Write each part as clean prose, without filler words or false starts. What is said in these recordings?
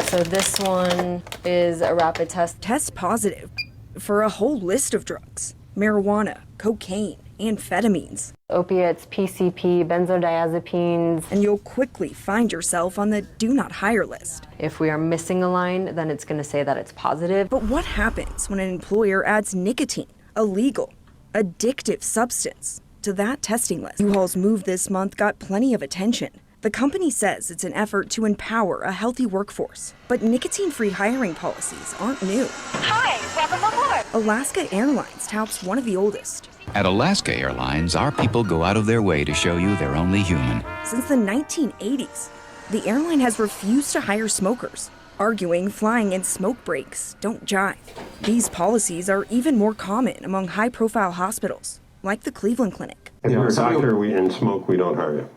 So this one is a rapid test. Test positive for a whole list of drugs: marijuana, cocaine, amphetamines. Opiates, PCP, benzodiazepines. And you'll quickly find yourself on the do not hire list. If we are missing a line, then it's going to say that it's positive. But what happens when an employer adds nicotine, a legal, addictive substance, to that testing list? U-Haul's move this month got plenty of attention. The company says it's an effort to empower a healthy workforce. But nicotine-free hiring policies aren't new. Hi, welcome aboard. Alaska Airlines touts one of the oldest. At Alaska Airlines, our people go out of their way to show you they're only human. Since the 1980s, the airline has refused to hire smokers, arguing flying in smoke breaks don't jive. These policies are even more common among high-profile hospitals, like the Cleveland Clinic. If you're a doctor and smoke, we don't hire you.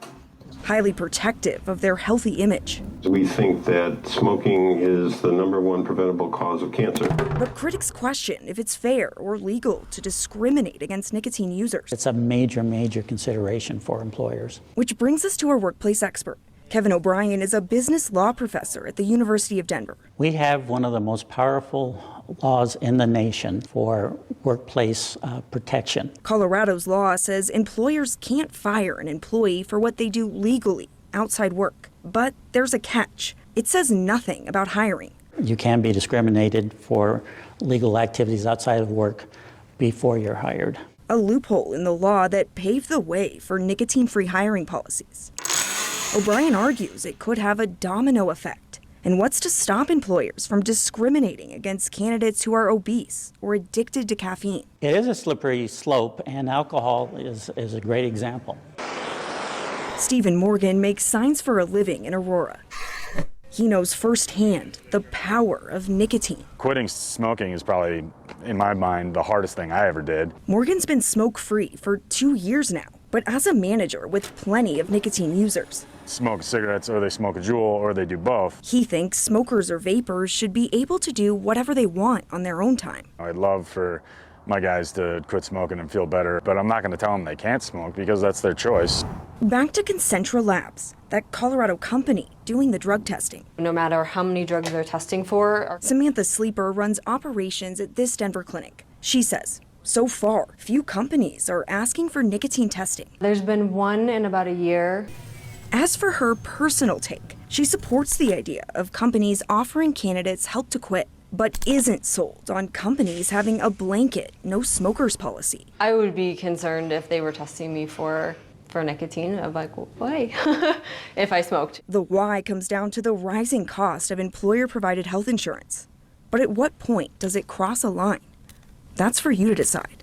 Highly protective of their healthy image. We think that smoking is the #1 preventable cause of cancer. But critics question if it's fair or legal to discriminate against nicotine users. It's a major consideration for employers. Which brings us to our workplace expert. Kevin O'Brien is a business law professor at the University of Denver. We have one of the most powerful laws in the nation for workplace protection. Colorado's law says employers can't fire an employee for what they do legally outside work. But there's a catch. It says nothing about hiring. You can be discriminated for legal activities outside of work before you're hired. A loophole in the law that paved the way for nicotine-free hiring policies. O'Brien argues it could have a domino effect. And what's to stop employers from discriminating against candidates who are obese or addicted to caffeine? It is a slippery slope, and alcohol is a great example. Stephen Morgan makes signs for a living in Aurora. He knows firsthand the power of nicotine. Quitting smoking is probably, in my mind, the hardest thing I ever did. Morgan's been smoke-free for 2 years now, but as a manager with plenty of nicotine users. Smoke cigarettes, or they smoke a Juul, or they do both. He thinks smokers or vapors should be able to do whatever they want on their own time. I'd love for my guys to quit smoking and feel better, but I'm not going to tell them they can't smoke because that's their choice. Back to Concentra Labs, that Colorado company doing the drug testing. No matter how many drugs they're testing for. Samantha Sleeper runs operations at this Denver clinic. She says, so far, few companies are asking for nicotine testing. There's been one in about a year. As for her personal take, she supports the idea of companies offering candidates help to quit, but isn't sold on companies having a blanket no smokers policy. I would be concerned if they were testing me for nicotine. I'm like, why? If I smoked. The why comes down to the rising cost of employer-provided health insurance. But at what point does it cross a line? That's for you to decide.